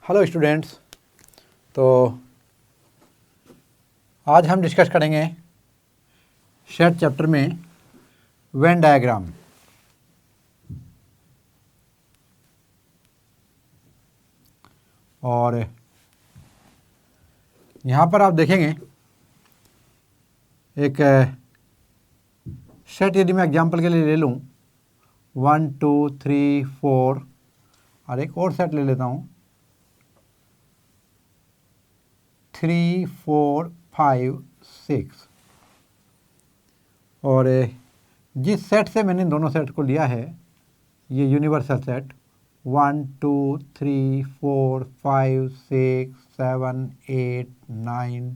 Hello students. तो आज हम डिस्कस करेंगे सेट चैप्टर में वेन डायग्राम। और यहाँ पर आप देखेंगे एक सेट, यदि मैं एग्जांपल के लिए ले लूँ 1 2 3 4 और एक और सेट ले लेता हूँ 3 4 5 6। और जिस सेट से मैंने दोनों सेट को लिया है ये यूनिवर्सल सेट 1 2 3 4 5 6 7 8 9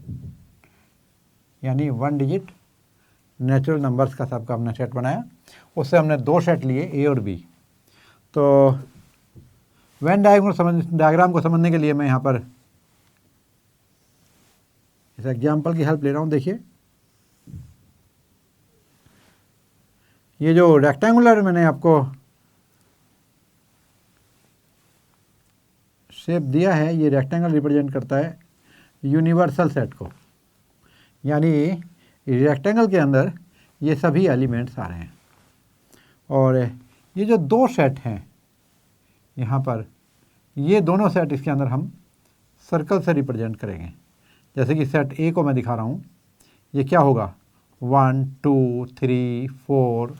यानी 1 डिजिट नेचुरल नंबर्स का सबका हमने सेट बनाया। उससे हमने दो सेट लिए ए और बी। तो वेन डायग्राम को समझने के लिए मैं यहाँ पर इस एग्जाम्पल की हेल्प ले रहा हूँ। देखिए ये जो रेक्टेंगुलर मैंने आपको शेप दिया है ये रेक्टेंगल रिप्रेजेंट करता है यूनिवर्सल सेट को, यानी रेक्टेंगल के अंदर ये सभी एलिमेंट्स आ रहे हैं। और ये जो दो सेट हैं यहाँ पर, ये दोनों सेट इसके अंदर हम सर्कल से रिप्रेजेंट करेंगे। जैसे कि सेट ए को मैं दिखा रहा हूँ, ये क्या होगा 1 2 3 4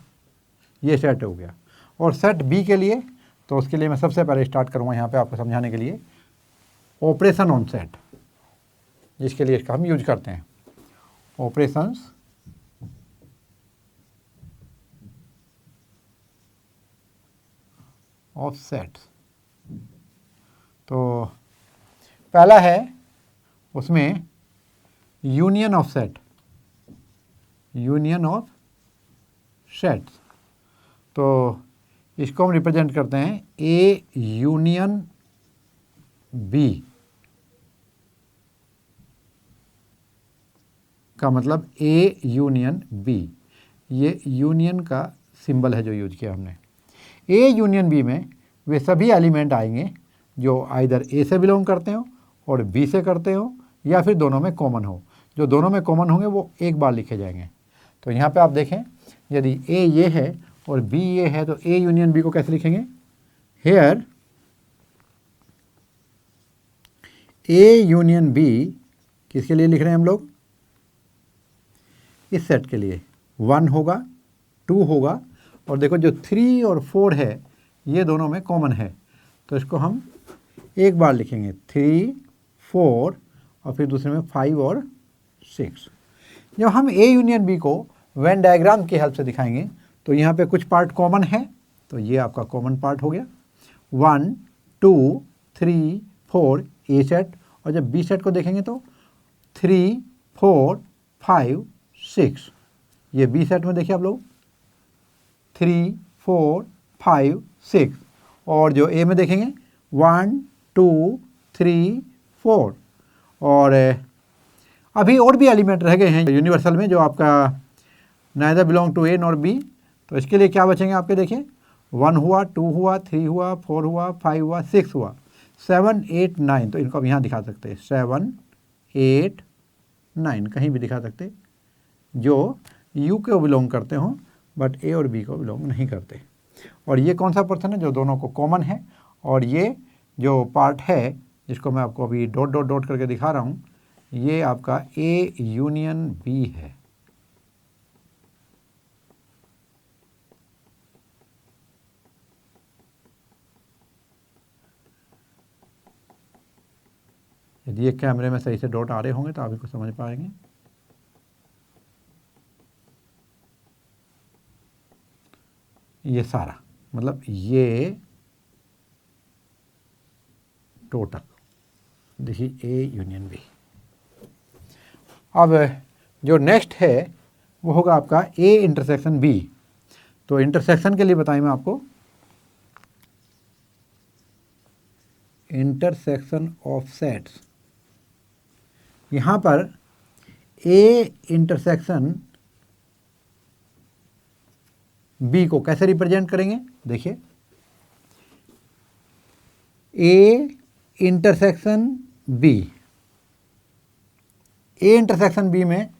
ये सेट हो गया। और सेट बी के लिए तो उसके लिए मैं सबसे पहले स्टार्ट करूँगा यहाँ पे आपको समझाने के लिए ऑपरेशन ऑन सेट, जिसके लिए इसका हम यूज करते हैं ऑपरेशंस ऑफ सेट्स। तो पहला है उसमें union of set, union of sets. तो इसको हम रिप्रेजेंट करते हैं ए यूनियन बी का मतलब ए यूनियन बी, ये यूनियन का सिंबल है जो यूज किया हमने। ए यूनियन बी में वे सभी एलिमेंट आएंगे जो आइदर ए से बिलोंग करते हो और बी से करते हो या फिर दोनों में कॉमन हो। जो दोनों में कॉमन होंगे वो एक बार लिखे जाएंगे। तो यहाँ पे आप देखें, यदि ए ये है और बी ये है तो ए यूनियन बी को कैसे लिखेंगे? हेयर ए यूनियन बी किसके लिए लिख रहे हैं हम लोग? इस सेट के लिए 1 होगा 2 होगा और देखो जो 3 और 4 है ये दोनों में कॉमन है तो इसको हम एक बार लिखेंगे 3 4 और फिर दूसरे में 5 और 6। जब हम ए यूनियन बी को वेन डायग्राम की हेल्प से दिखाएंगे तो यहाँ पे कुछ पार्ट कॉमन है तो ये आपका कॉमन पार्ट हो गया 1 2 3 4 ए सेट। और जब बी सेट को देखेंगे तो 3 4 5 6 ये बी सेट में देखिए आप लोग 3 4 5 6। और जो ए में देखेंगे 1 2 3 4। और अभी और भी एलिमेंट रह गए हैं यूनिवर्सल में जो आपका neither belong to A nor B. तो इसके लिए क्या बचेंगे आपके? देखिए 1 हुआ 2 हुआ 3 हुआ 4 हुआ 5 हुआ 6 हुआ 7 8 9। तो इनको अब यहाँ दिखा सकते हैं 7 8 9 कहीं भी दिखा सकते जो यू को बिलोंग करते हों बट ए और बी को बिलोंग नहीं करते। और ये कौन सा पर्सन है? जो दोनों को कॉमन है। और ये जो पार्ट है जिसको मैं आपको अभी डॉट डॉट डॉट करके दिखा रहा हूँ ये आपका ए यूनियन बी है। यदि ये कैमरे में सही से डॉट आ रहे होंगे तो आप इसको समझ पाएंगे। ये सारा मतलब ये टोटल देखिए ए यूनियन बी। अब जो नेक्स्ट है वो होगा आपका ए इंटरसेक्शन बी। तो इंटरसेक्शन के लिए बताएं मैं आपको इंटरसेक्शन ऑफ सेट्स। यहाँ पर ए इंटरसेक्शन बी को कैसे रिप्रेजेंट करेंगे? देखिए A intersection B, A intersection B में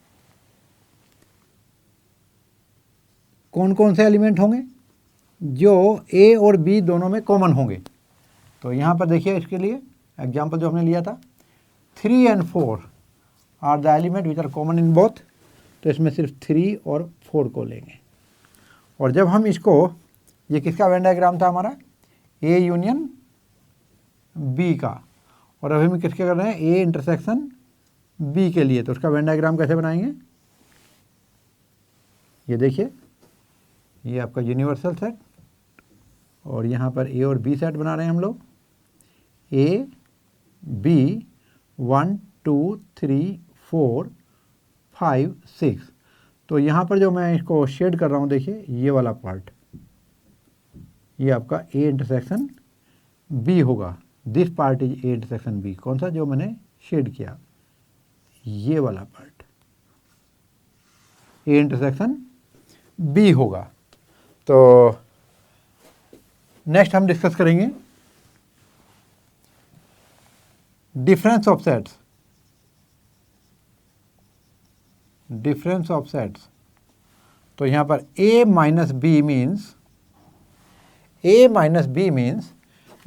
कौन कौन से एलिमेंट होंगे जो ए और बी दोनों में कॉमन होंगे। तो यहाँ पर देखिए, इसके लिए एग्जाम्पल जो हमने लिया था 3 and 4 are the element which are common in both, तो इसमें सिर्फ 3 और 4 को लेंगे। और जब हम इसको, ये किसका वेन डायग्राम था हमारा, ए यूनियन बी का, और अभी हम किसके कर रहे हैं, ए इंटरसेक्शन बी के लिए। तो उसका वेन डायग्राम कैसे बनाएंगे, ये देखिए, ये आपका यूनिवर्सल सेट और यहाँ पर ए और बी सेट बना रहे हैं हम लोग, ए बी 1 2 3 4 5 6। तो यहाँ पर जो मैं इसको शेड कर रहा हूँ, देखिए ये वाला पार्ट, ये आपका ए इंटरसेक्शन बी होगा। This part is A intersection B. कौन सा, जो मैंने शेड किया, ये वाला पार्ट ए इंटरसेक्शन बी होगा। तो नेक्स्ट हम डिस्कस करेंगे difference of sets. Difference of sets, तो यहाँ पर a minus B means, a minus B means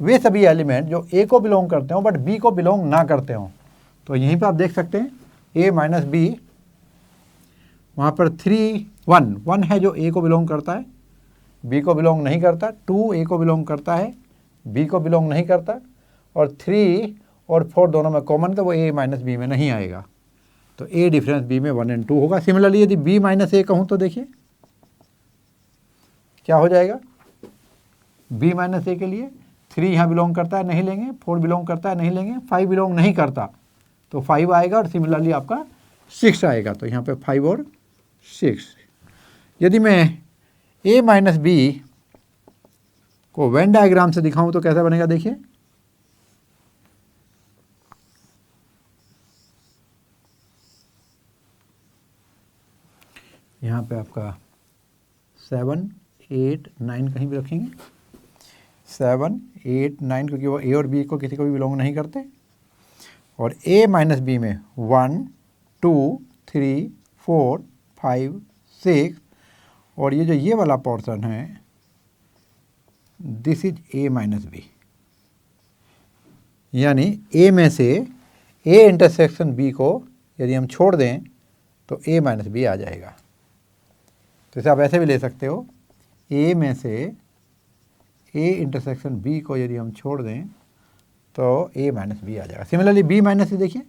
वे सभी एलिमेंट जो a को बिलोंग करते हो बट b को बिलोंग ना करते हो। तो यहीं पर आप देख सकते हैं a माइनस बी, वहाँ पर 3 1 है जो a को बिलोंग करता है, b को बिलोंग नहीं करता, 2 a को बिलोंग करता है, b को बिलोंग नहीं करता, और 3 और 4 दोनों में कॉमन, तो वो a माइनस बी में नहीं आएगा। तो a डिफरेंस b में 1 and 2 होगा। सिमिलरली यदि b माइनस a कहूँ तो देखिए क्या हो जाएगा, b माइनस a के लिए 3 यहाँ बिलोंग करता है, नहीं लेंगे, 4 बिलोंग करता है, नहीं लेंगे, 5 बिलोंग नहीं करता, तो 5 आएगा, और सिमिलरली आपका 6 आएगा। तो यहाँ पे 5 और 6। यदि मैं a माइनस बी को वेन डायग्राम से दिखाऊं तो कैसा बनेगा, देखिए यहाँ पे आपका 7 8 9 कहीं भी रखेंगे, 7 8 9, क्योंकि वो ए और बी को किसी को भी बिलोंग नहीं करते। और a माइनस बी में 1 2 3 4 5 6, और ये जो ये वाला पोर्शन है, this is a minus B, यानी a में से a इंटरसेक्शन b को यदि हम छोड़ दें तो a माइनस बी आ जाएगा। तो इसे आप ऐसे भी ले सकते हो, a में से a इंटरसेक्शन b को यदि हम छोड़ दें तो a माइनस बी आ जाएगा। सिमिलरली b माइनस सी देखिए,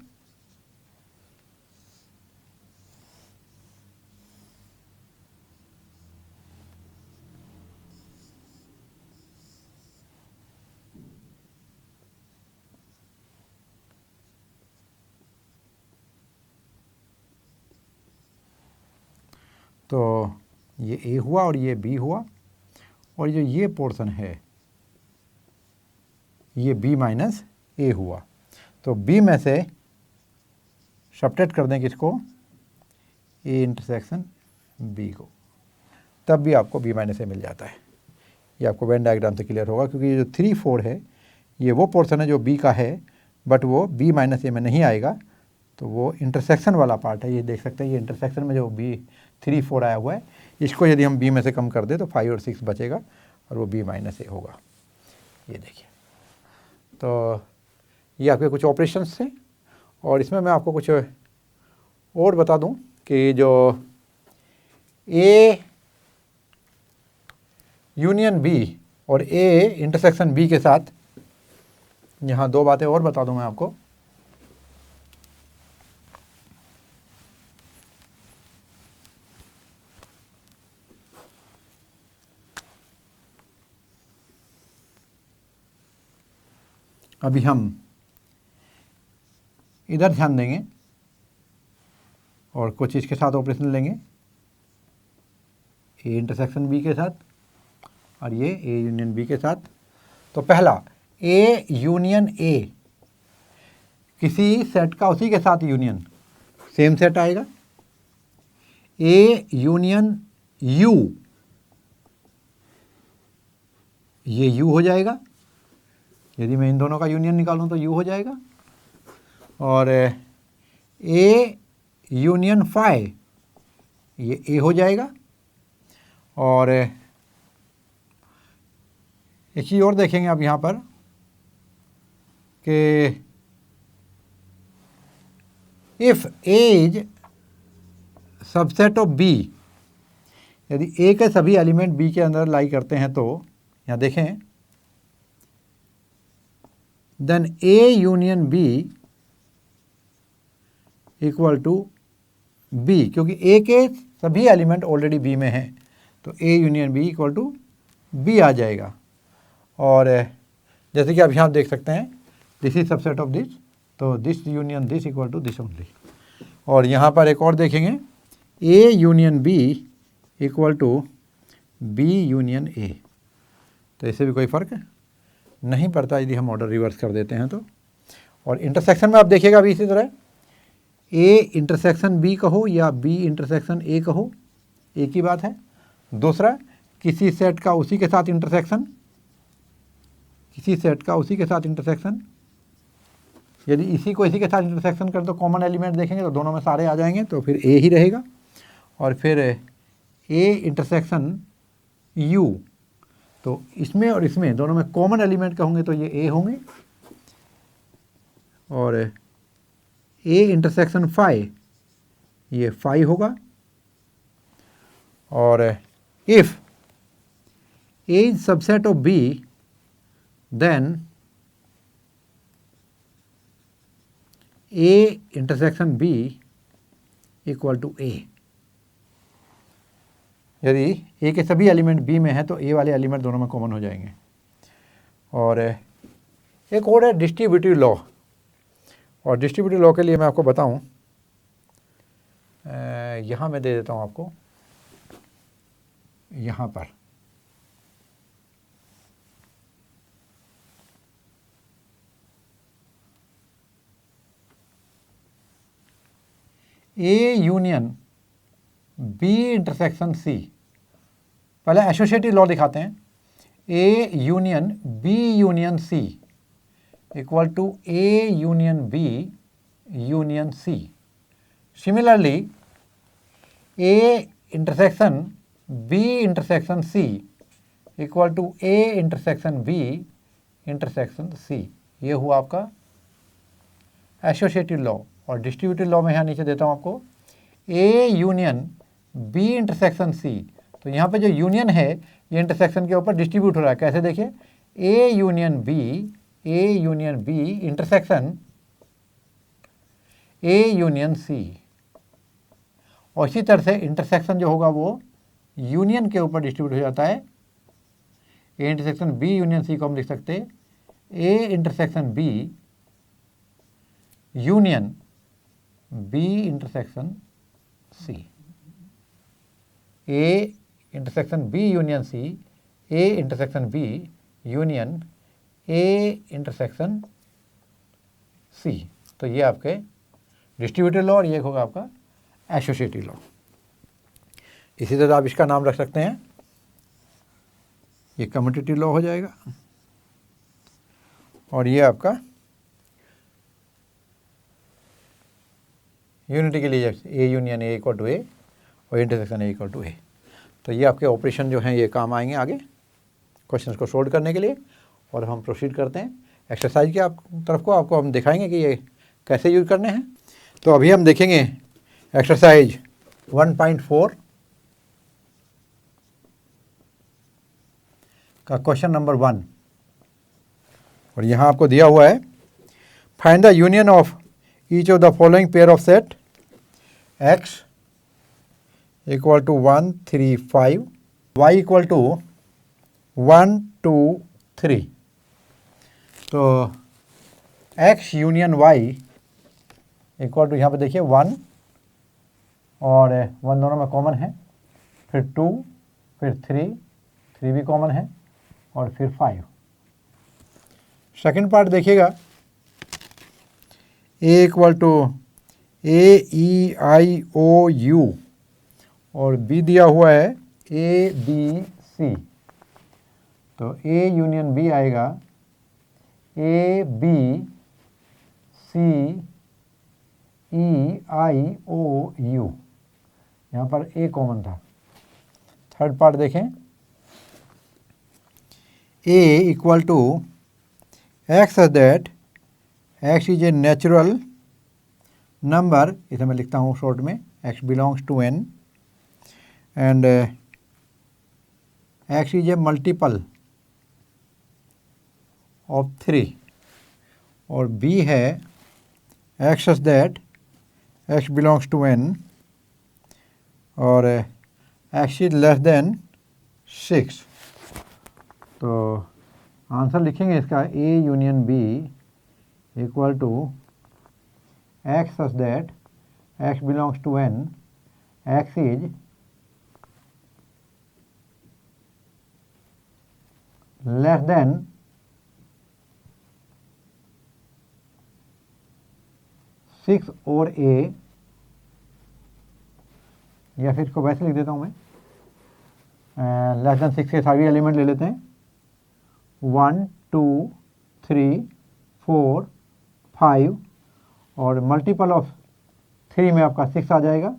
तो ये a हुआ और ये b हुआ, और जो ये पोर्शन है ये b माइनस a हुआ। तो b में से सब्ट्रैक्ट कर दें किसको, a इंटरसेक्शन b को, तब भी आपको b माइनस a मिल जाता है। ये आपको वेन डायग्राम से क्लियर होगा, क्योंकि ये जो 3 4 है ये वो पोर्शन है जो b का है, बट वो b माइनस a में नहीं आएगा, तो वो इंटरसेक्शन वाला पार्ट है। ये देख सकते हैं, ये इंटरसेक्शन में जो b 3 4 आया हुआ है, इसको यदि हम b में से कम कर दें तो 5 और 6 बचेगा, और वो b माइनस a होगा। ये देखिए, तो ये आपके कुछ ऑपरेशंस थे। और इसमें मैं आपको कुछ और बता दूं कि जो a यूनियन b और a इंटरसेक्शन b के साथ, यहाँ 2 बातें और बता दूं मैं आपको। अभी हम इधर ध्यान देंगे और कुछ इसके साथ ऑपरेशन लेंगे, ए इंटरसेक्शन बी के साथ और ये ए यूनियन बी के साथ। तो पहला ए यूनियन ए, किसी सेट का उसी के साथ यूनियन, सेम सेट आएगा। ए यूनियन यू, ये यू हो जाएगा। यदि मैं इन दोनों का यूनियन निकालूं तो यू हो जाएगा, और ए यूनियन फाई ये ए हो जाएगा। और एक चीज़ और देखेंगे आप यहाँ पर कि if A is subset of B, यदि ए के सभी एलिमेंट बी के अंदर लाई करते हैं तो यहाँ देखें, then A union B equal to B, क्योंकि ए के सभी एलिमेंट ऑलरेडी बी में हैं तो A union B equal to B आ जाएगा। और जैसे कि आप यहाँ देख सकते हैं this is subset of this, तो this union this equal to this only. और यहाँ पर एक और देखेंगे A union B equal to B union A, तो इससे भी कोई फ़र्क नहीं पड़ता यदि हम ऑर्डर रिवर्स कर देते हैं तो। और इंटरसेक्शन में आप देखिएगा अभी इसी तरह ए इंटरसेक्शन बी कहो या बी इंटरसेक्शन ए कहो, एक ही बात है। दूसरा, किसी सेट का उसी के साथ इंटरसेक्शन, किसी सेट का उसी के साथ इंटरसेक्शन, यदि इसी को इसी के साथ इंटरसेक्शन करें तो कॉमन एलिमेंट देखेंगे तो दोनों में सारे आ जाएंगे, तो फिर ए ही रहेगा। और फिर ए इंटरसेक्शन यू, तो इसमें और इसमें दोनों में कॉमन एलिमेंट कहूँगे तो ये ए होंगे। और ए इंटरसेक्शन फाई ये फाई होगा। और if A is subset of B then A intersection B equal to A, यदि ए के सभी एलिमेंट बी में हैं तो ए वाले एलिमेंट दोनों में कॉमन हो जाएंगे। और एक और है डिस्ट्रीब्यूटिव लॉ, और डिस्ट्रीब्यूटिव लॉ के लिए मैं आपको बताऊं, यहाँ मैं दे देता हूँ आपको, यहाँ पर A union B intersection C, पहले एसोसिएटिव लॉ दिखाते हैं। A union B union C equal to A union B union C. Similarly A intersection B intersection C equal to A intersection B intersection C, ये हुआ आपका associative law. और distributive law में यहाँ नीचे देता हूँ आपको A union B intersection C, तो यहाँ पे जो यूनियन है ये इंटरसेक्शन के ऊपर डिस्ट्रीब्यूट हो रहा है। कैसे देखिए, A union B intersection A union C, और इसी तरह से इंटरसेक्शन जो होगा वो यूनियन के ऊपर डिस्ट्रीब्यूट हो जाता है। A intersection B union C को हम लिख सकते हैं A intersection B union B intersection C, A intersection B union C, A intersection B union A intersection C. तो ये आपके डिस्ट्रीब्यूटिव लॉ और ये होगा आपका एसोसिएटिव लॉ। इसी तरह आप इसका नाम रख सकते हैं, ये कम्यूटेटिव लॉ हो जाएगा, और ये आपका यूनिटी के लिए A union A equal to A और intersection A equal to A. तो ये आपके ऑपरेशन जो हैं ये काम आएंगे आगे क्वेश्चंस को सोल्व करने के लिए। और हम प्रोसीड करते हैं एक्सरसाइज की तरफ को, आपको हम दिखाएंगे कि ये कैसे यूज करने हैं। तो अभी हम देखेंगे एक्सरसाइज 1.4 का क्वेश्चन नंबर 1, और यहाँ आपको दिया हुआ है find the union of each of the following pair of set x equal to 1 3 5, y equal to 1 2 3। तो x union y equal to यहाँ पे देखिए 1 और 1 दोनों में कॉमन है, फिर 2, फिर 3 भी कॉमन है, और फिर 5। सेकंड पार्ट देखिएगा, A equal to A E I O U और बी दिया हुआ है ए बी सी। तो ए यूनियन बी आएगा A B C E I O U, यहाँ पर ए कॉमन था। थर्ड पार्ट देखें, A equal to x such that x is a natural number, इसे मैं लिखता हूँ शॉर्ट में, X belongs to N and X is a multiple of 3, और बी है x such that x belongs to N और X is less than 6। तो answer लिखेंगे इसका A union B equal to x such that x belongs to N, x is less than 6 और ए, या फिर इसको वैसे लिख देता हूँ मैं, लेस देन 6 के सभी एलिमेंट ले लेते हैं, 1 2 3 4 5 और मल्टीपल ऑफ 3 में आपका 6 आ जाएगा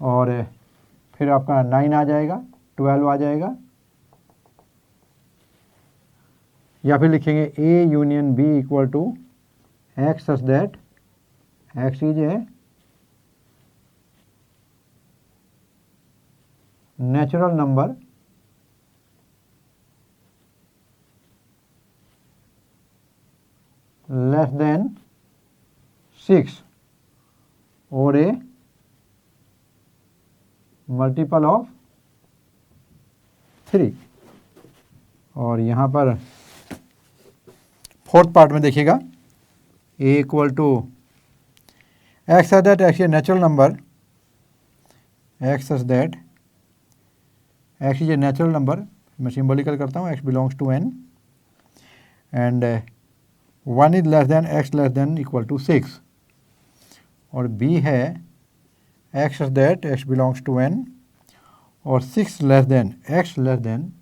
और फिर आपका 9 आ जाएगा, 12 आ जाएगा, या फिर लिखेंगे A union B equal to x such that x is a natural number less than 6 और ए मल्टीपल ऑफ 3। और यहाँ पर फोर्थ पार्ट में देखिएगा, A equal to x such that X a natural number, X such that x is a natural number, मैं symbolical करता हूँ, X belongs to N and 1 is less than x less than equal to 6, और B है x such that x belongs to N और 6 less than x less than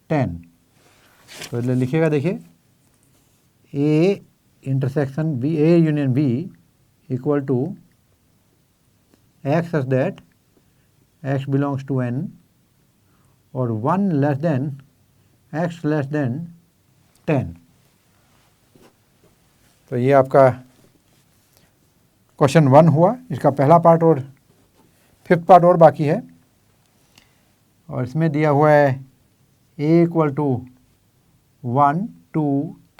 10। तो लिखिएगा, देखिए A intersection B, A union B equal to x such that x belongs to N और 1 less than x less than 10। तो ये आपका question 1 हुआ। इसका पहला पार्ट और फिफ्थ पार्ट और बाकी है, और इसमें दिया हुआ है ए इक्वल टू 1 2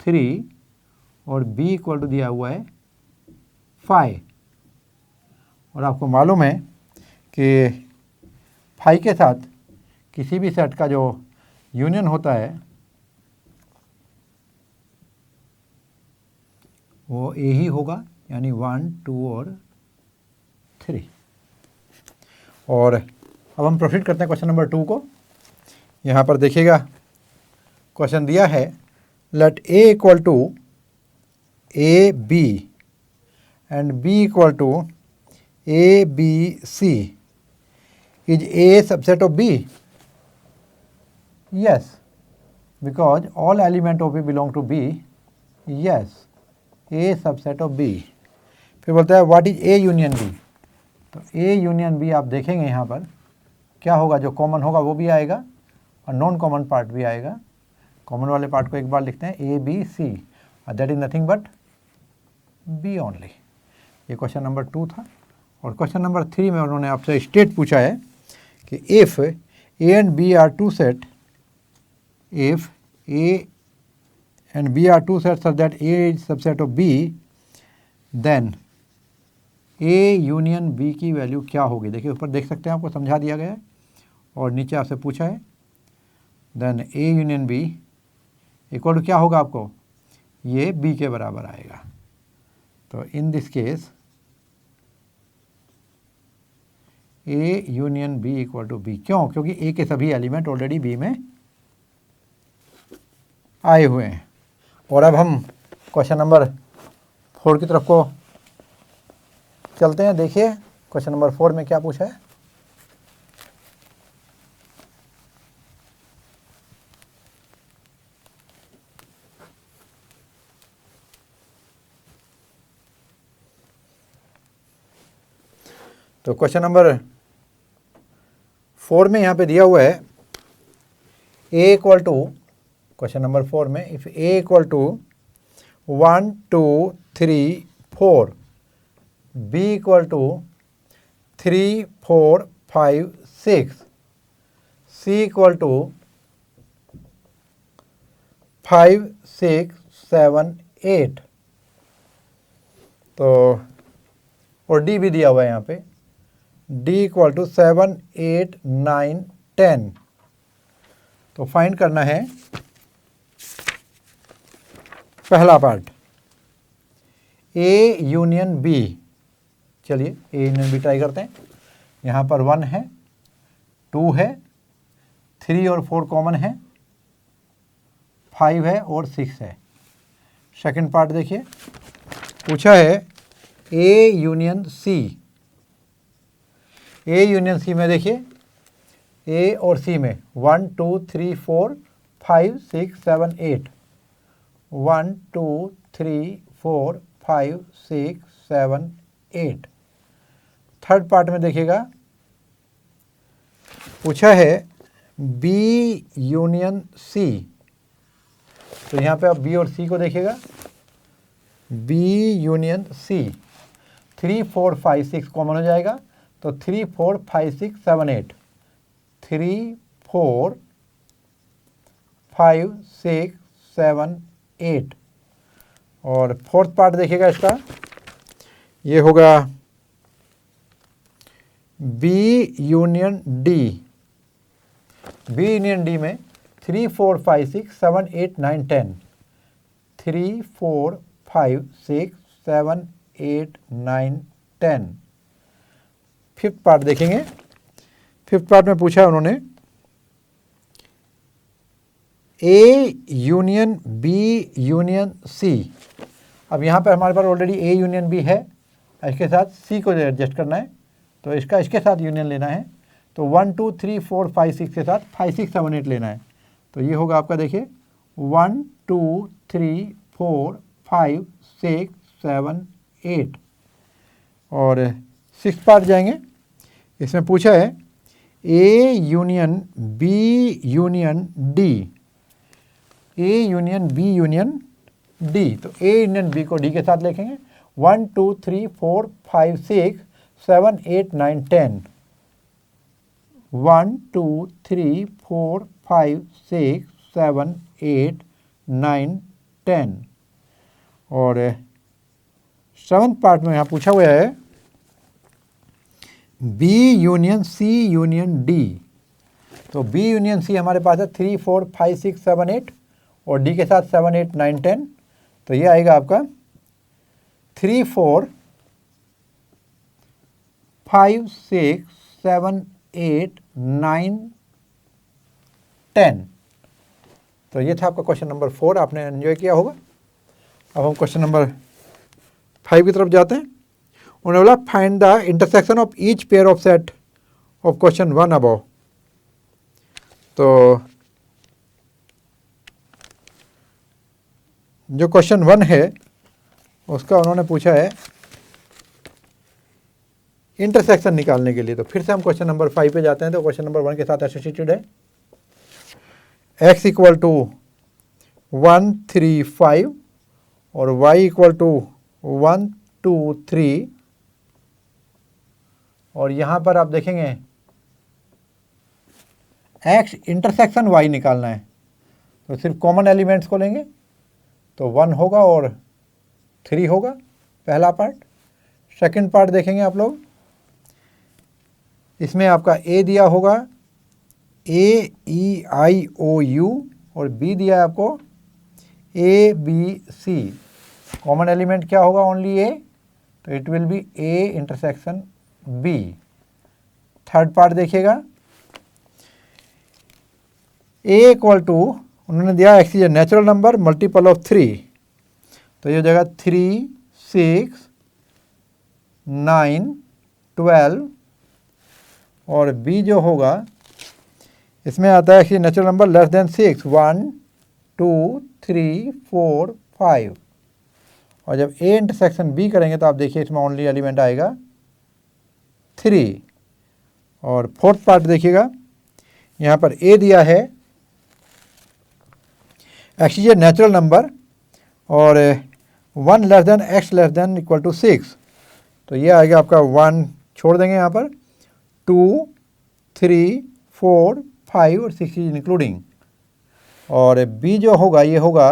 3 और बी इक्वल टू दिया हुआ है 5। और आपको मालूम है कि 5 के साथ किसी भी सेट का जो यूनियन होता है वो ए ही होगा, यानी 1 2 और 3। और अब हम प्रोसीड करते हैं क्वेश्चन नंबर 2 को। यहाँ पर देखिएगा, क्वेश्चन दिया है let A equal to A B and B equal to A B C, is A subset of B? Yes, because all element of B belong to B. Yes, A subset of B. फिर बोलता है what is A union B? तो A union B आप देखेंगे यहाँ पर क्या होगा, जो कॉमन होगा वो भी आएगा और नॉन कॉमन पार्ट भी आएगा। कॉमन वाले पार्ट को एक बार लिखते हैं, A B C, that is nothing but B only. ये क्वेश्चन नंबर 2 था। और क्वेश्चन नंबर 3 में उन्होंने आपसे स्टेट पूछा है कि if A and B are two set, if A and B are two sets such that A is subset of B, then A union B की वैल्यू क्या होगी? देखिए ऊपर देख सकते हैं, आपको समझा दिया गया है और नीचे आपसे पूछा है। Then A union B equal to क्या होगा आपको? ये B के बराबर आएगा। तो in this case A union B equal to B। क्यों? क्योंकि A के सभी एलिमेंट ऑलरेडी B में आए हुए हैं। और अब हम क्वेश्चन नंबर 4 की तरफ को चलते हैं। देखिए क्वेश्चन नंबर 4 में क्या पूछा है। तो क्वेश्चन नंबर 4 में यहाँ पे दिया हुआ है a equal to, question number 4 में if a equal to 1 2 3 4, b equal to 3 4 5 6, c equal to 5 6 7 8, तो और d भी दिया हुआ है यहाँ पे, d इक्वल टू 7 8 9 10। तो फाइंड करना है पहला पार्ट a यूनियन b। चलिए a यूनियन b ट्राई करते हैं। यहाँ पर 1 है, 2 है, 3 और 4 कॉमन है, 5 है और 6 है। सेकंड पार्ट देखिए, पूछा है a union c। a union c में देखिए a और c में 1 2 3 4 5 6 7 8, 1 2 3 4 5 6 7 8। थर्ड पार्ट में देखिएगा, पूछा है b यूनियन c। तो यहाँ पे आप b और c को देखिएगा, b यूनियन c 3 4 5 6 कॉमन हो जाएगा, तो 3 4 5 6 7 8, 3 4 5 6 7 8। और फोर्थ पार्ट देखिएगा इसका, ये होगा b union d। b union d में 3 4 5 6 7 8 9 10, 3 4 5 6 7 8 9 10। फिफ्थ पार्ट देखेंगे, फिफ्थ पार्ट में पूछा है उन्होंने a union b union c। अब यहाँ पर हमारे पास ऑलरेडी a यूनियन b है, इसके साथ c को एडजस्ट करना है, तो इसका इसके साथ यूनियन लेना है। तो 1 2 3 4 5 6 के साथ 5 6 7 8 लेना है। तो ये होगा आपका, देखिए 1 2 3 4 5 6 7 8। और सिक्स पार्ट जाएंगे, इसमें पूछा है a union b union d, a union b union d। तो a यूनियन b को d के साथ लिखेंगे। 1 2 3 4 5 6 7 8 9 10, 1 2 3 4 5 6 7 8 9 10। और सेवन्थ पार्ट में यहाँ पूछा हुआ है b union c union d। तो b यूनियन c हमारे पास है 3 4 5 6 7 8 और d के साथ 7 8 9 10। तो ये आएगा आपका 3 4 5 6 7 8 9 10। तो ये था आपका क्वेश्चन नंबर 4, आपने एंजॉय किया होगा। अब हम क्वेश्चन नंबर 5 की तरफ जाते हैं। उन्होंने बोला find the intersection of each pair of set of question 1 above. तो जो क्वेश्चन 1 है उसका उन्होंने पूछा है इंटरसेक्शन निकालने के लिए। तो फिर से हम क्वेश्चन नंबर 5 पे जाते हैं। तो क्वेश्चन नंबर 1 के साथ एसोसिएटेड है x इक्वल टू 1 3 5 और y इक्वल टू 1 2 3। और यहाँ पर आप देखेंगे x इंटरसेक्शन y निकालना है, तो सिर्फ कॉमन एलिमेंट्स को लेंगे, तो 1 होगा और 3 होगा पहला पार्ट। सेकंड पार्ट देखेंगे आप लोग, इसमें आपका a दिया होगा A E I O U और B दिया है आपको A B C। Common element क्या होगा? ओनली A, तो it will be A intersection B। Third part देखिएगा, A इक्वल टू उन्होंने दिया x is a natural number multiple of 3, तो ये हो जाएगा 3 6 9 12। और B जो होगा इसमें आता है कि नेचुरल नंबर लेस देन 6 1 2 3 4 5। और जब A इंटरसेक्शन B करेंगे तो आप देखिए इसमें ओनली एलिमेंट आएगा 3 और फोर्थ पार्ट देखिएगा, यहाँ पर ए दिया है, x is a natural number और 1 less than x less than equal to 6, तो ये आएगा आपका 1 छोड़ देंगे यहाँ पर, 2, 3, 4, 5 और 6 इज इंक्लूडिंग। और बी जो होगा ये होगा,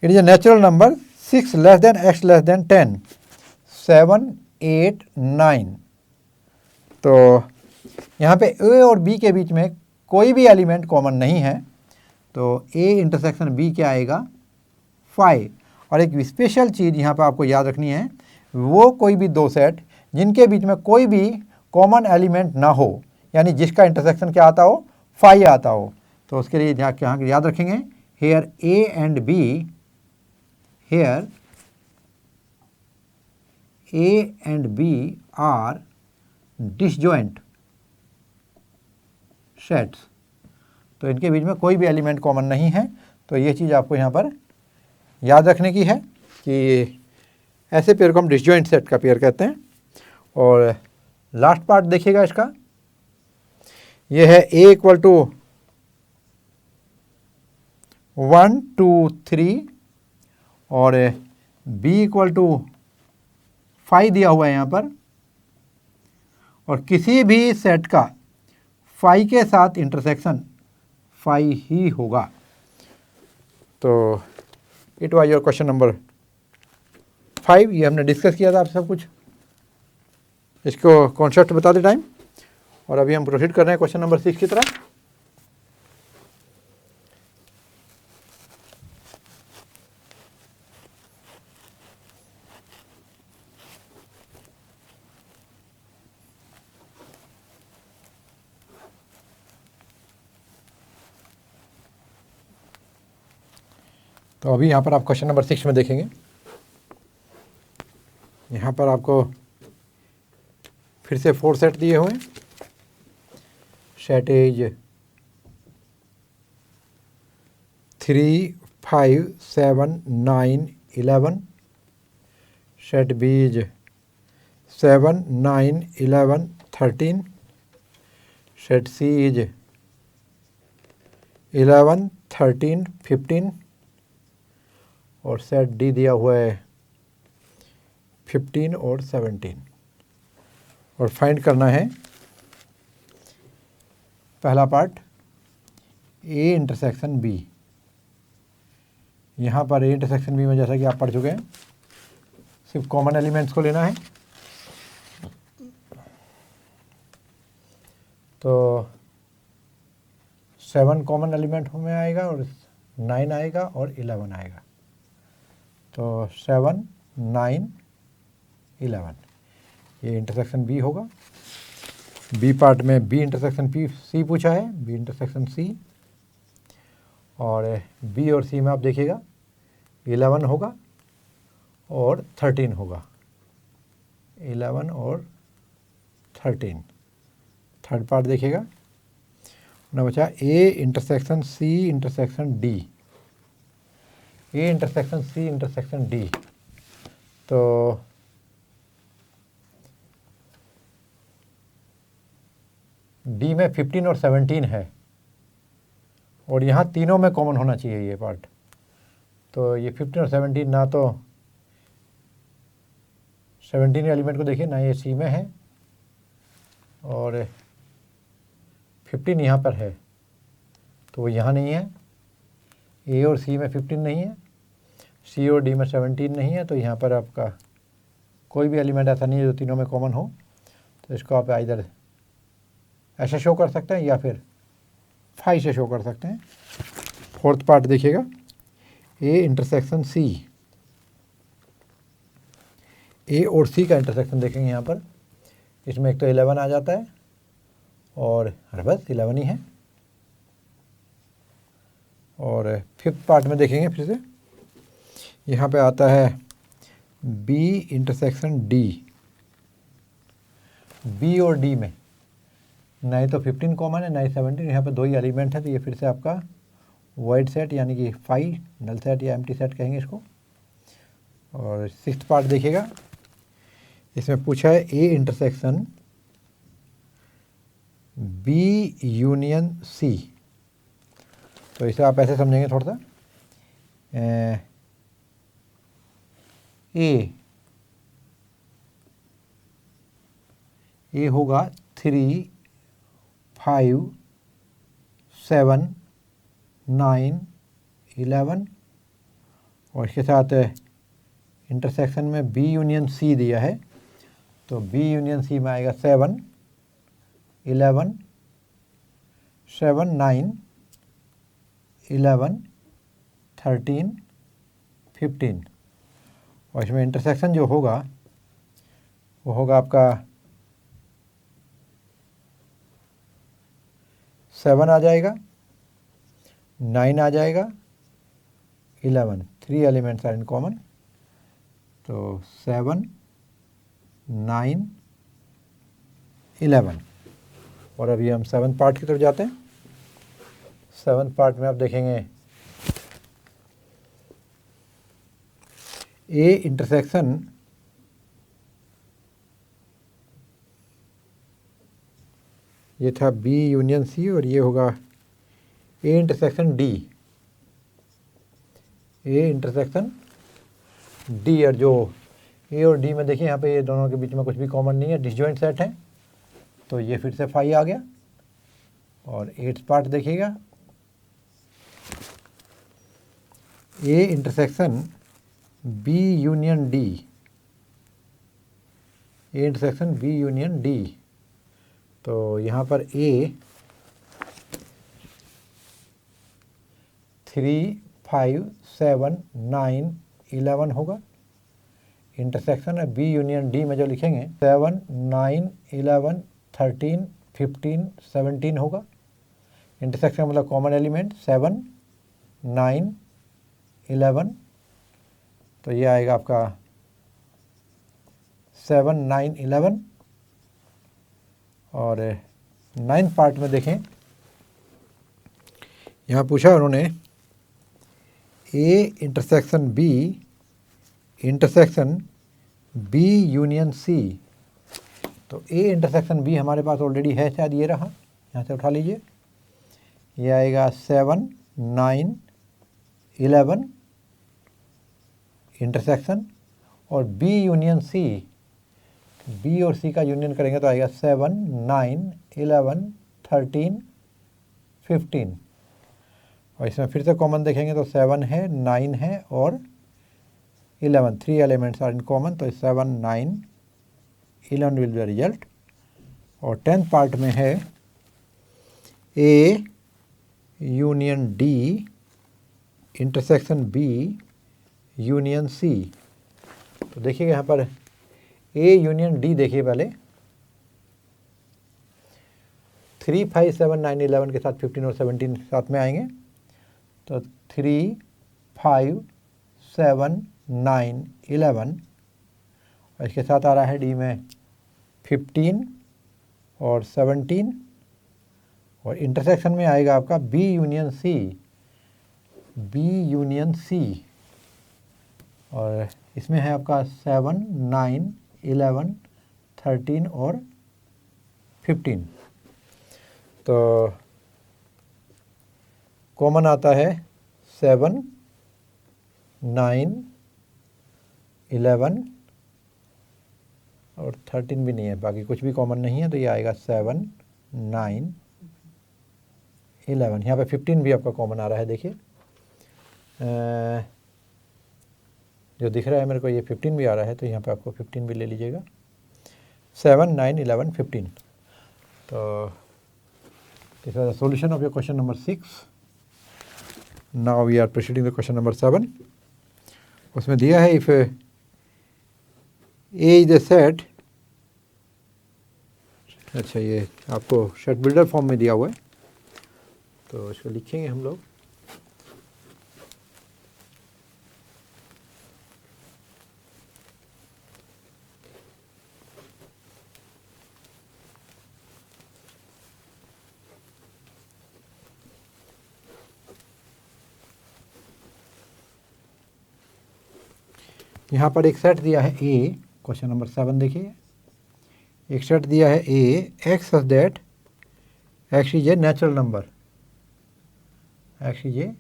it is a natural number 6 less than x less than 10, 7, 8, 9। तो यहाँ पे ए और बी के बीच में कोई भी एलिमेंट कॉमन नहीं है, तो ए इंटरसेक्शन बी क्या आएगा, 5। और एक स्पेशल चीज़ यहाँ पर आपको याद रखनी है, वो कोई भी दो सेट जिनके बीच में कोई भी कॉमन एलिमेंट ना हो, यानी जिसका इंटरसेक्शन क्या आता हो, 5 आता हो, तो उसके लिए यहाँ याद रखेंगे, here A and B, here A and B are disjoint sets, तो इनके बीच में कोई भी एलिमेंट कॉमन नहीं है। तो ये चीज़ आपको यहाँ पर याद रखने की है कि ऐसे पेयर को हम डिसजॉइंट सेट का पेयर कहते हैं। और लास्ट पार्ट देखिएगा इसका, ये है ए इक्वल टू 1, 2, 3 और बी इक्वल टू 5 दिया हुआ है यहाँ पर, और किसी भी सेट का 5 के साथ इंटरसेक्शन 5 ही होगा। तो it was your question number 5, ये हमने डिस्कस किया था आप सब कुछ, इसको कॉन्सेप्ट बता दे टाइम, और अभी हम प्रोसीड कर रहे हैं क्वेश्चन नंबर 6 की तरफ। तो अभी यहाँ पर आप क्वेश्चन नंबर 6 में देखेंगे, यहाँ पर आपको फिर से 4 सेट दिए हुए हैं। Set is 3, 5, 7, 9, 11। Set B is 7, 9, 11, 13। Set C is 11, 13, 15 और सेट डी दिया हुआ है 15 और 17। और फाइंड करना है पहला पार्ट, ए इंटरसेक्शन बी। यहाँ पर ए इंटरसेक्शन बी में जैसा कि आप पढ़ चुके हैं, सिर्फ कॉमन एलिमेंट्स को लेना है। तो 7 कॉमन एलिमेंट में आएगा और 9 आएगा और 11 आएगा। तो 7, 9, 11 ये इंटरसेक्शन बी होगा। बी पार्ट में बी इंटरसेक्शन पी सी पूछा है, बी इंटरसेक्शन सी, और बी और सी में आप देखिएगा 11 होगा और 13 होगा, 11 और 13। थर्ड पार्ट देखिएगा ना बचा, A intersection C intersection D, A intersection C intersection D. तो डी में 15 और 17 है, और यहाँ तीनों में कॉमन होना चाहिए ये पार्ट। तो ये 15 और 17, ना तो 17 एलिमेंट को देखिए, ना ये सी में है और 15 यहाँ पर है, तो वो यहाँ नहीं है। ए और सी में 15 नहीं है, सी और डी में 17 नहीं है, तो यहाँ पर आपका कोई भी एलिमेंट ऐसा नहीं है जो तीनों में कॉमन हो। तो इसको आप इधर ऐसे शो कर सकते हैं या फिर 5 से शो कर सकते हैं। फोर्थ पार्ट देखिएगा, ए इंटरसेक्शन सी, ए और सी का इंटरसेक्शन देखेंगे यहाँ पर, इसमें एक तो 11 आ जाता है और बस 11 ही है। और फिफ्थ पार्ट में देखेंगे फिर से, यहाँ पे आता है बी इंटरसेक्शन डी। बी और डी में ना ही तो 15 कॉमन है, ना ही 17, यहाँ पे दो ही एलिमेंट है, तो ये फिर से आपका वाइड सेट यानी कि 5 नल सेट या एम्प्टी सेट कहेंगे इसको। और सिक्स्थ पार्ट देखिएगा, इसमें पूछा है A intersection B union C. तो इसे आप ऐसे समझेंगे थोड़ा सा, ए होगा 3, 5, 7, 9, 11 और इसके साथ इंटरसेक्शन में बी यूनियन सी दिया है, तो बी यूनियन सी में आएगा 7, 11, 7, 9, 11, 13, 15 और इसमें इंटरसेक्शन जो होगा वो होगा आपका 7 आ जाएगा, 9 आ जाएगा, 11, 3 एलिमेंट्स आर इन कॉमन, तो 7, 9, 11 और अभी हम 7th पार्ट की तरफ जाते हैं। 7th पार्ट में आप देखेंगे ए इंटरसेक्शन ये था बी यूनियन सी और ये होगा ए intersection D. A intersection D और जो ए और डी में देखिए यहाँ पे ये दोनों के बीच में कुछ भी कॉमन नहीं है, डिसजॉइंट सेट है, तो ये फिर से 5 आ गया। और 8th पार्ट देखिएगा A intersection B union D, A intersection B union D, तो यहाँ पर ए 3, 5, 7, 9, 11 होगा। इंटरसेक्शन है बी यूनियन डी में जो लिखेंगे 7, 9, 11, 13, 15, 17 होगा। इंटरसेक्शन मतलब कॉमन एलिमेंट 7, 9, 11, तो ये आएगा आपका 7, 9, 11 और 9th पार्ट में देखें यहाँ पूछा उन्होंने A intersection B union C, तो ए इंटरसेक्शन बी हमारे पास ऑलरेडी है, शायद ये रहा, यहाँ से उठा लीजिए, ये आएगा 7, 9, 11 इंटरसेक्शन और बी यूनियन सी, बी और सी का यूनियन करेंगे तो आएगा 7, 9, 11, 13, 15 और इसमें फिर से कॉमन देखेंगे तो 7 है, 9 है और 11, 3 एलिमेंट्स आर इन कॉमन, तो 7, 9, 11 विल बी रिजल्ट। और 10th पार्ट में है A union D intersection B union C, तो देखिएगा यहाँ पर ए यूनियन डी देखिए पहले 3, 5, 7, 9, 11 के साथ 15 और 17 साथ में आएंगे, तो 3, 5, 7, 9, 11 और इसके साथ आ रहा है डी में 15 और 17 और इंटरसेक्शन में आएगा आपका बी यूनियन सी और इसमें है आपका 7, 9, 11, 13 और 15, तो कॉमन आता है 7, 9, 11 और 13 भी नहीं है, बाकी कुछ भी कॉमन नहीं है, तो ये आएगा 7, 9, 11, यहाँ पे 15 भी आपका कॉमन आ रहा है, देखिए जो दिख रहा है मेरे को ये 15 भी आ रहा है, तो यहाँ पे आपको 15 भी ले लीजिएगा, 7, 9, 11, 15। तो this was the solution of your question number 6। Now we are proceeding the question number 7। उसमें दिया है if A is the set, अच्छा ये आपको सेट बिल्डर फॉर्म में दिया हुआ है, तो इसको लिखेंगे हम लोग। यहाँ पर एक सेट दिया है ए क्वेश्चन नंबर 7 देखिए, एक सेट दिया है A X such that x is a natural number, X is a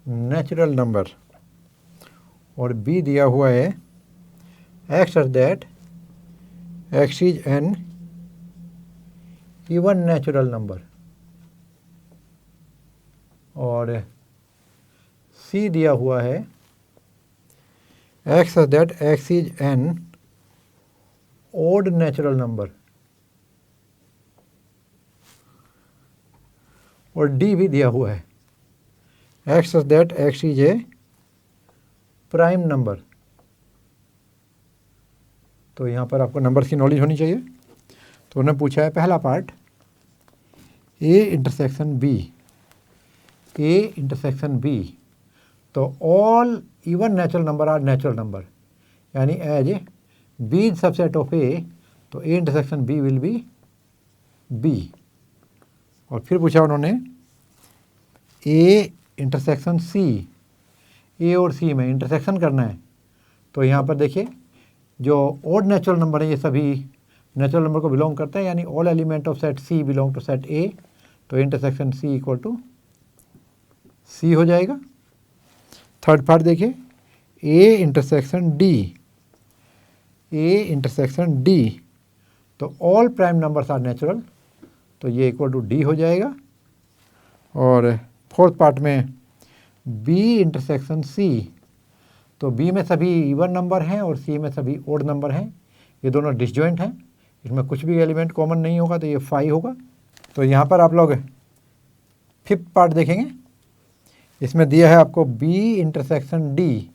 natural number, और बी दिया हुआ है x such that x is an even natural number, और सी दिया हुआ है x such that x is an odd natural number, और D भी दिया हुआ है x such that x is a prime number. तो यहाँ पर आपको नंबर्स की नॉलेज होनी चाहिए। तो उन्होंने पूछा है पहला part A intersection B, A intersection B, तो all even natural number are natural number, यानी as A B is subset of A, तो A intersection B will be B. और फिर पूछा उन्होंने ए इंटरसेक्शन सी, ए और सी में इंटरसेक्शन करना है। तो यहाँ पर देखिए जो ओड नेचुरल नंबर है ये सभी नेचुरल नंबर को बिलोंग करते हैं, यानी all element of set C belong to set A, तो intersection C equal to C हो जाएगा। थर्ड पार्ट देखिए A intersection D, A intersection D, तो all prime numbers are natural, तो ये इक्वल टू डी हो जाएगा। और फोर्थ पार्ट में बी इंटरसेक्शन सी, तो बी में सभी इवन नंबर हैं और सी में सभी ओड नंबर हैं, ये दोनों डिसजॉइंट हैं, इसमें कुछ भी एलिमेंट कॉमन नहीं होगा, तो ये 5 होगा। तो यहाँ पर आप लोग फिफ्थ पार्ट देखेंगे, इसमें दिया है आपको बी इंटरसेक्शन डी।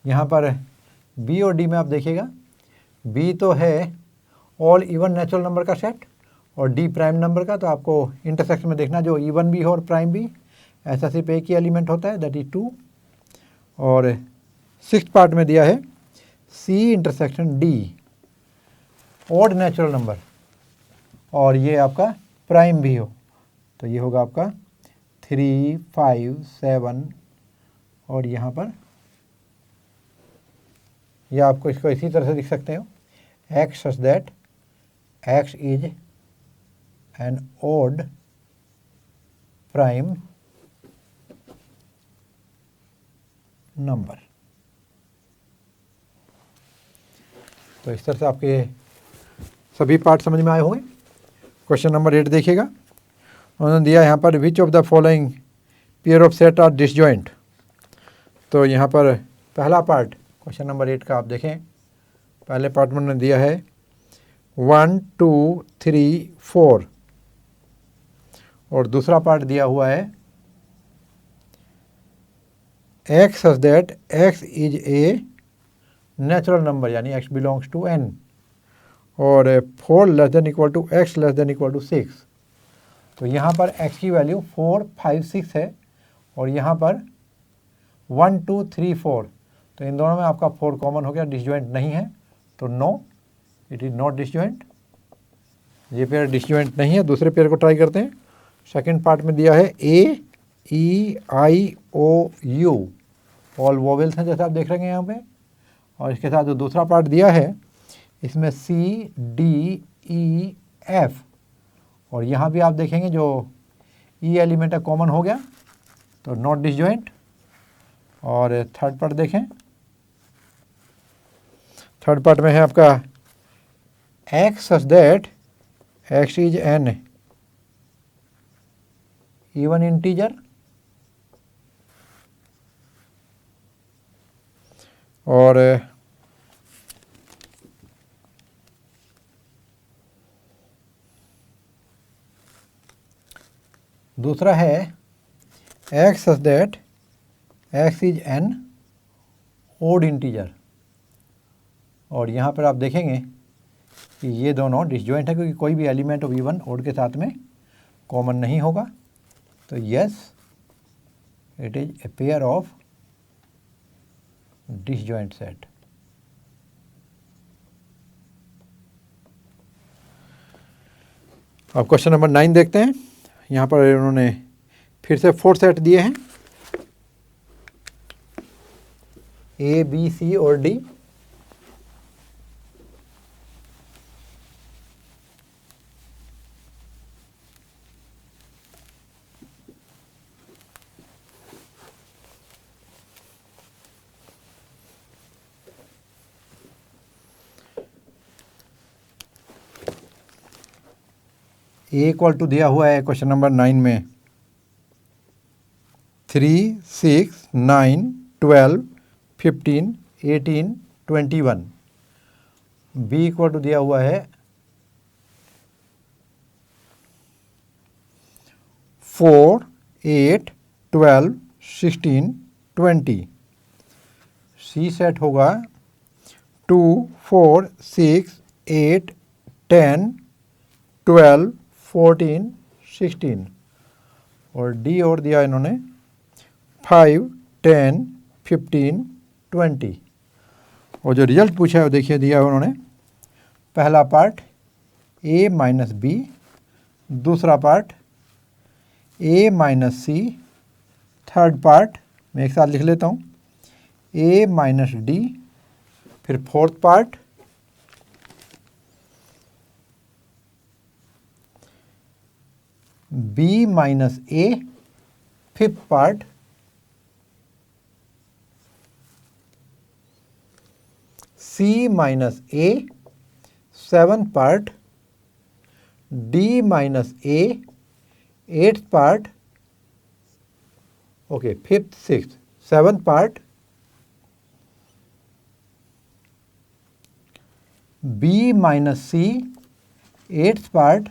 यहाँ पर बी और डी में आप देखिएगा बी तो है ऑल इवन नेचुरल नंबर का सेट और डी प्राइम नंबर का, तो आपको इंटरसेक्शन में देखना जो इवन भी हो और प्राइम भी, ऐसा सिर्फ एक ही एलिमेंट होता है, दैट इज 2। और सिक्स्थ पार्ट में दिया है C intersection D, odd natural number, और ये आपका प्राइम भी हो, तो ये होगा आपका 3, 5, 7, और यहाँ पर या आपको इसको इसी तरह से लिख सकते हो x such that x is an odd prime number. तो इस तरह से आपके सभी पार्ट समझ में आए होंगे। क्वेश्चन नंबर 8 देखिएगा, उन्होंने दिया यहाँ पर which of the following pair of set are disjoint. तो यहाँ पर पहला पार्ट क्वेश्चन नंबर 8 का आप देखें, पहले पार्ट में उन्होंने दिया है 1, 2, 3, 4, और दूसरा पार्ट दिया हुआ है x such that x is a natural number, यानी एक्स बिलोंग्स टू एन, और 4 less than equal to x less than equal to 6। तो यहाँ पर x की वैल्यू 4, 5, 6 है, और यहाँ पर 1, 2, 3, 4, तो इन दोनों में आपका 4 कॉमन हो गया, डिसजॉइंट नहीं है, तो no, it is not disjoint, ये पेयर डिसजॉइंट नहीं है। दूसरे पेयर को ट्राई करते हैं। सेकंड पार्ट में दिया है ए E I O you, all vowels हैं जैसे आप देख रहे हैं यहाँ पे, और इसके साथ जो दूसरा पार्ट दिया है इसमें सी डी ई एफ, और यहाँ भी आप देखेंगे जो ई एलिमेंट है कॉमन हो गया, तो नॉट डिसजॉइंट। और थर्ड पार्ट देखें, थर्ड पार्ट में है आपका x such that x is an even integer, और दूसरा है x such that x is an odd integer, और यहाँ पर आप देखेंगे कि ये दोनों डिसजॉइंट है क्योंकि कोई भी एलिमेंट ऑफ इवन ओड के साथ में कॉमन नहीं होगा, तो yes it is a pair of disjoint set. अब क्वेश्चन नंबर 9 देखते हैं। यहाँ पर उन्होंने फिर से 4 सेट दिए हैं, ए बी सी और डी, ए इक्वल टू दिया हुआ है क्वेश्चन नंबर 9 में 3, 6, 9, 12, 15, 18, 21। बी इक्वल टू दिया हुआ है 4, 8, 12, 16, 20। सी सेट होगा 2, 4, 6, 8, 10, 12, 14, 16। और डी और दिया इन्होंने 5, 10, 15, 20। और जो रिजल्ट पूछा है वो देखिए दिया है उन्होंने। पहला पार्ट a माइनस बी, दूसरा part a minus c, third part मैं एक साथ लिख लेता हूँ a माइनस डी, फिर fourth part b minus a, fifth part C minus A, seventh part D minus A, eighth part okay fifth sixth, seventh part B minus C, eighth part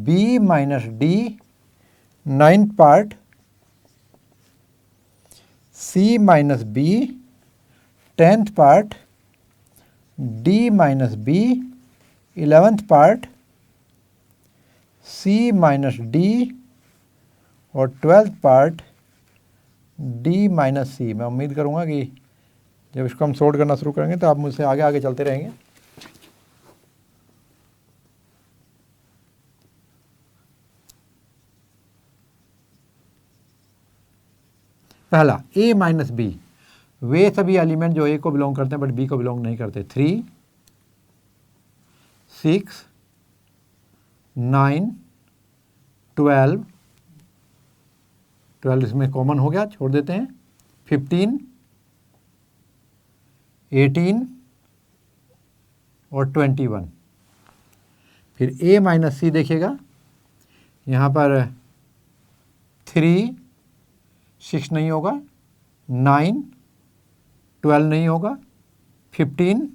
B minus D, ninth part C minus B, tenth part D minus B, eleventh part C minus D और twelfth part D minus C। मैं उम्मीद करूँगा कि जब इसको हम sort करना शुरू करेंगे तो आप मुझसे आगे आगे चलते रहेंगे। पहला a माइनस बी, वे सभी एलिमेंट जो a को बिलोंग करते हैं बट b को बिलोंग नहीं करते। 3, 6, 9, 12, 12 इसमें कॉमन हो गया, छोड़ देते हैं। 15, 18 और 21। फिर a माइनस सी देखिएगा, यहाँ पर 3, 6 नहीं होगा, 9, 12 नहीं होगा, 15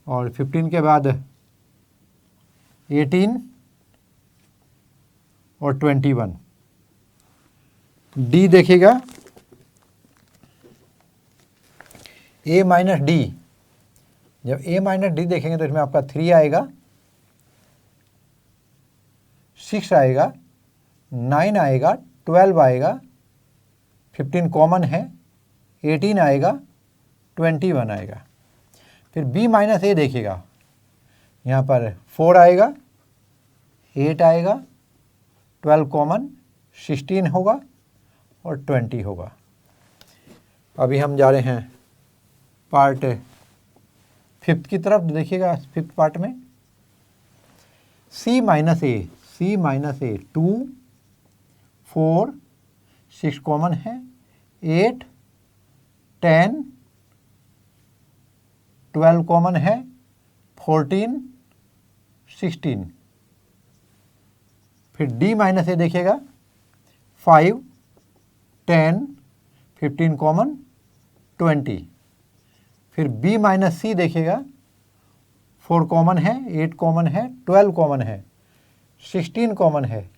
और 15 के बाद 18 और 21। डी देखिएगा, a माइनस डी, जब a माइनस डी देखेंगे तो इसमें आपका 3 आएगा, 6 आएगा, 9 आएगा, 12 आएगा, 15 कॉमन है, 18 आएगा, 21 आएगा। फिर b माइनस ए देखिएगा, यहाँ पर 4 आएगा, 8 आएगा, 12 कॉमन, 16 होगा और 20 होगा। अभी हम जा रहे हैं पार्ट फिफ्थ की तरफ। देखिएगा फिफ्थ पार्ट में c माइनस ए 2, 4, 6 कॉमन है, 8, 10, 12 कॉमन है, 14, 16। फिर d माइनस ए देखिएगा, 5, 10, 15 कॉमन, 20। फिर b माइनस सी देखिएगा, 4 कॉमन है, 8 कॉमन है, 12 कॉमन है, 16 कॉमन है,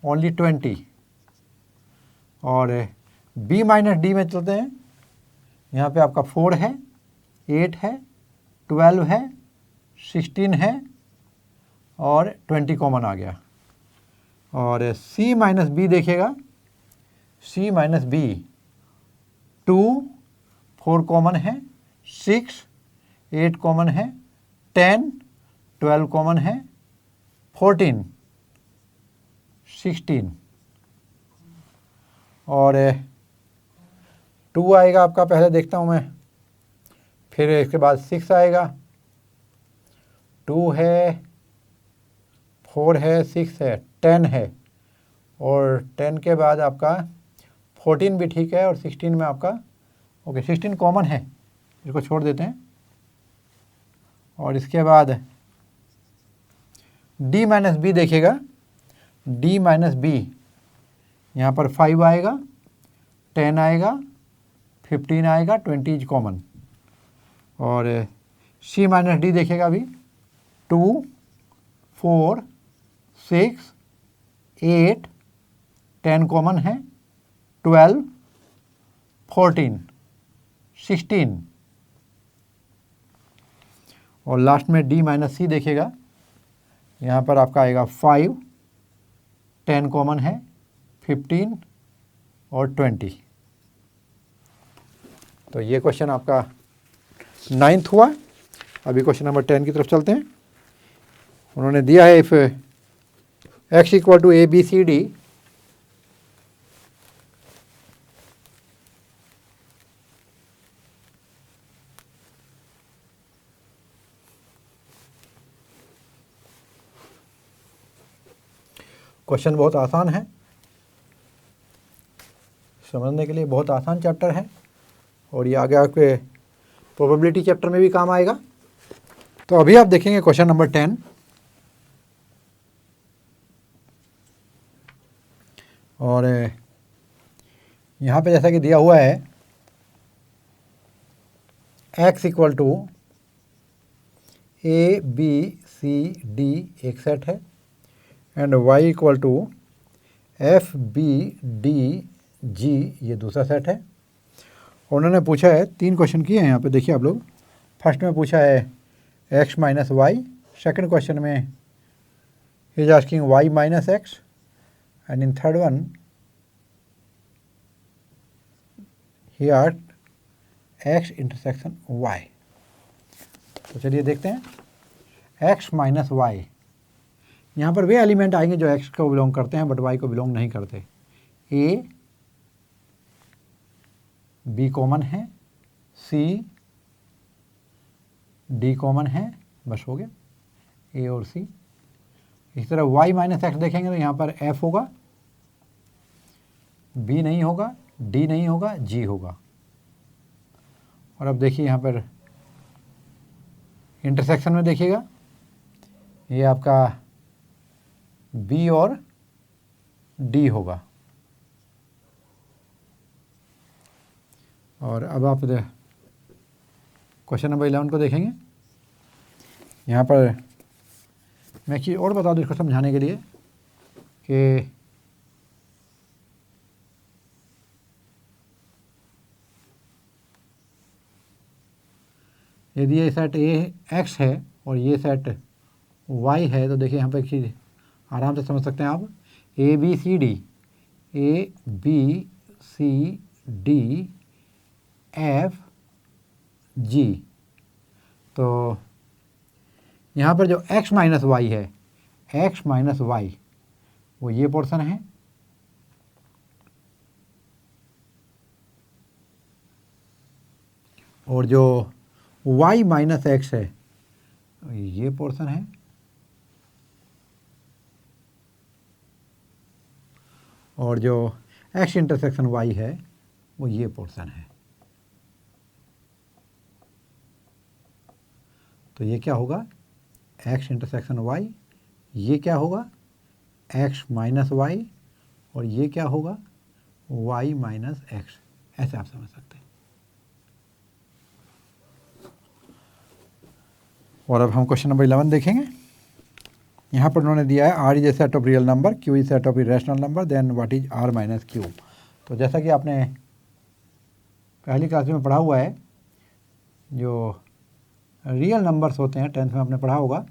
ओनली 20। और b माइनस डी में चलते हैं, यहाँ पे आपका 4 है, 8 है, 12 है, 16 है और 20 कॉमन आ गया। और c माइनस बी देखिएगा, c माइनस बी 2, 4 कॉमन है, 6, 8 कॉमन है, 10, 12 कॉमन है, 14, 16 और 2 आएगा आपका, पहले देखता हूँ मैं। फिर इसके बाद 6 आएगा, 2 है, 4 है, 6 है, 10 है और 10 के बाद आपका 14 भी ठीक है और 16 में आपका ओके 16 कॉमन है, इसको छोड़ देते हैं। और इसके बाद d माइनस बी देखिएगा, d माइनस बी यहाँ पर 5 आएगा, 10 आएगा, 15 आएगा, 20 इज कॉमन। और c माइनस डी देखिएगा अभी 2, 4, 6, 8, 10 कॉमन है, 12, 14, 16 और लास्ट में d माइनस सी देखिएगा, यहाँ पर आपका आएगा 5, 10 कॉमन है, 15 और 20। तो ये क्वेश्चन आपका 9th हुआ। अभी क्वेश्चन नंबर 10 की तरफ चलते हैं। उन्होंने दिया है if x equal to A B c d, question बहुत आसान है, समझने के लिए बहुत आसान चैप्टर है और ये आगे आपके प्रोबेबिलिटी चैप्टर में भी काम आएगा। तो अभी आप देखेंगे क्वेश्चन नंबर 10। और यहाँ पे जैसा कि दिया हुआ है x equal to A B c d एक सेट है and y equal to f b d g ये दूसरा सेट है। उन्होंने पूछा है, 3 क्वेश्चन किए हैं यहाँ पे, देखिए आप लोग। फर्स्ट में पूछा है x minus Y, second question में he is asking y minus X and in third one he asked x intersection y। तो चलिए देखते हैं x माइनस वाई। यहाँ पर वे एलिमेंट आएंगे जो x को बिलोंग करते हैं बट y को बिलोंग नहीं करते। a b कॉमन है, c d कॉमन है, बस हो गया a और c। इस तरह y माइनस एक्स देखेंगे तो यहाँ पर f होगा, b नहीं होगा, d नहीं होगा, g होगा। और अब देखिए यहाँ पर इंटरसेक्शन में देखिएगा, ये आपका b और d होगा। और अब आप क्वेश्चन नंबर 11 को देखेंगे। यहाँ पर मैं एक चीज़ और बता दूँ इसको समझाने के लिए कि यदि ये सेट ए एक्स है और ये सेट वाई है तो देखिए यहाँ पर एक चीज़ आराम से समझ सकते हैं आप। A B c d, a B c d f g, तो यहाँ पर जो x माइनस वाई है, x माइनस वाई वो ये पोर्शन है और जो y माइनस एक्स है ये पोर्शन है और जो x इंटरसेक्शन y है वो ये पोर्शन है। तो ये क्या होगा x इंटरसेक्शन y, ये क्या होगा x माइनस वाई और ये क्या होगा y माइनस एक्स। ऐसे आप समझ सकते हैं। और अब हम क्वेश्चन नंबर 11 देखेंगे। यहाँ पर उन्होंने दिया है r is a set of real number, q is set of irrational number, then what is r minus q। तो जैसा कि आपने पहली क्लास में पढ़ा हुआ है, जो रियल नंबर्स होते हैं 10th में आपने पढ़ा होगा,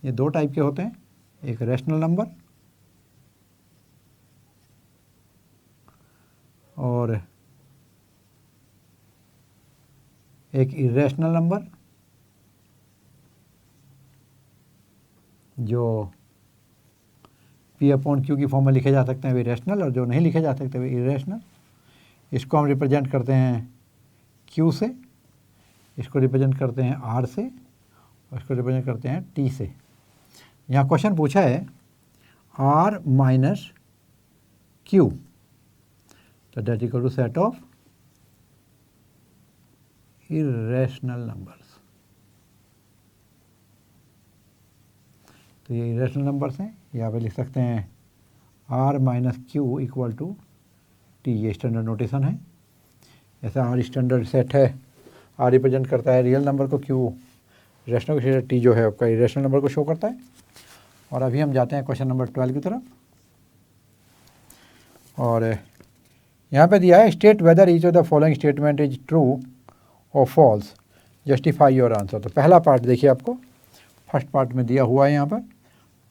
ये 2 टाइप के होते हैं, एक रेशनल नंबर और एक इरेशनल नंबर, जो p अपॉन q की फॉर्म में लिखे जा सकते हैं वे रेशनल और जो नहीं लिखे जा सकते वे इरेशनल। इसको हम रिप्रेजेंट करते हैं q से, इसको रिप्रेजेंट करते हैं r से और इसको रिप्रेजेंट करते हैं t से। यहाँ क्वेश्चन पूछा है r माइनस q, तो that equal to set of irrational numbers. तो ये इरेशनल नंबर्स हैं, यहाँ पे लिख सकते हैं r minus q equal to t, ये स्टैंडर्ड नोटेशन है। ऐसा r स्टैंडर्ड सेट है, r रिप्रेजेंट करता है रियल नंबर को, क्यू रेशनल को, टी जो है आपका इरेशनल नंबर को शो करता है। और अभी हम जाते हैं क्वेश्चन नंबर 12 की तरफ, और यहाँ पे दिया है state whether each of the following statement is true और फॉल्स, जस्टिफाई योर आंसर। तो पहला पार्ट देखिए, आपको फर्स्ट पार्ट में दिया हुआ है यहाँ पर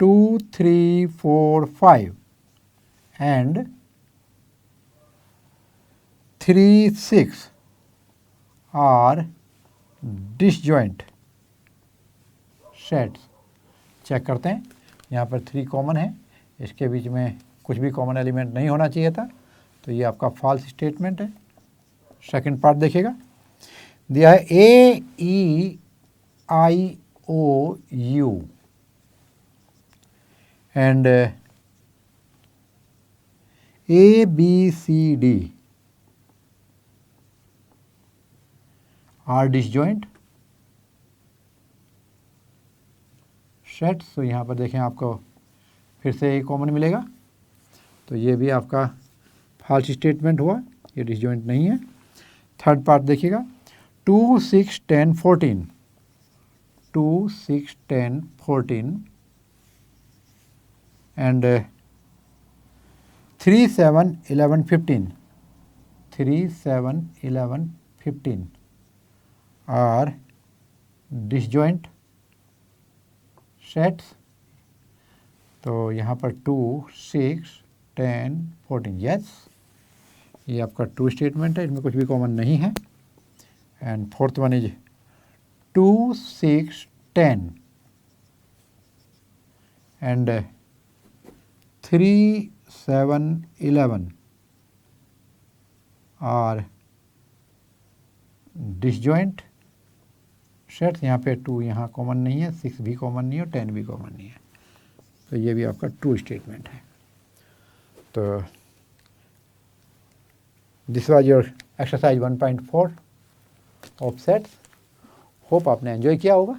2, 3, 4, 5 and 3, 6 are disjoint sets. Check करते हैं, यहाँ पर 3 कॉमन है, इसके बीच में कुछ भी कॉमन एलिमेंट नहीं होना चाहिए था, तो ये आपका फॉल्स स्टेटमेंट है। सेकंड पार्ट देखिएगा, दिया है AEIOU and ABCD are disjoint sets. तो यहाँ पर देखें, आपको फिर से एक कॉमन मिलेगा, तो ये भी आपका फॉल्स स्टेटमेंट हुआ, ये डिसजॉइंट नहीं है। थर्ड पार्ट देखिएगा 2, 6, 10, 14 2, 6, 10, 14 एंड 3, 7, 11, 15 3, 7, 11, 15 आर डिसजॉइंट सेट्स। तो यहाँ पर 2, 6, 10, 14 यस, ये आपका ट्रू स्टेटमेंट है, इसमें कुछ भी कॉमन नहीं है। And fourth one is 2, 6, 10 and 3, 7, 11 are disjoint sets. यहाँ पे 2 यहाँ कॉमन नहीं है, 6 भी कॉमन नहीं है और 10 भी कॉमन नहीं है, तो ये भी आपका ट्रू स्टेटमेंट है। तो this was your exercise 1.4 of sets. Hope आपने एंजॉय किया होगा।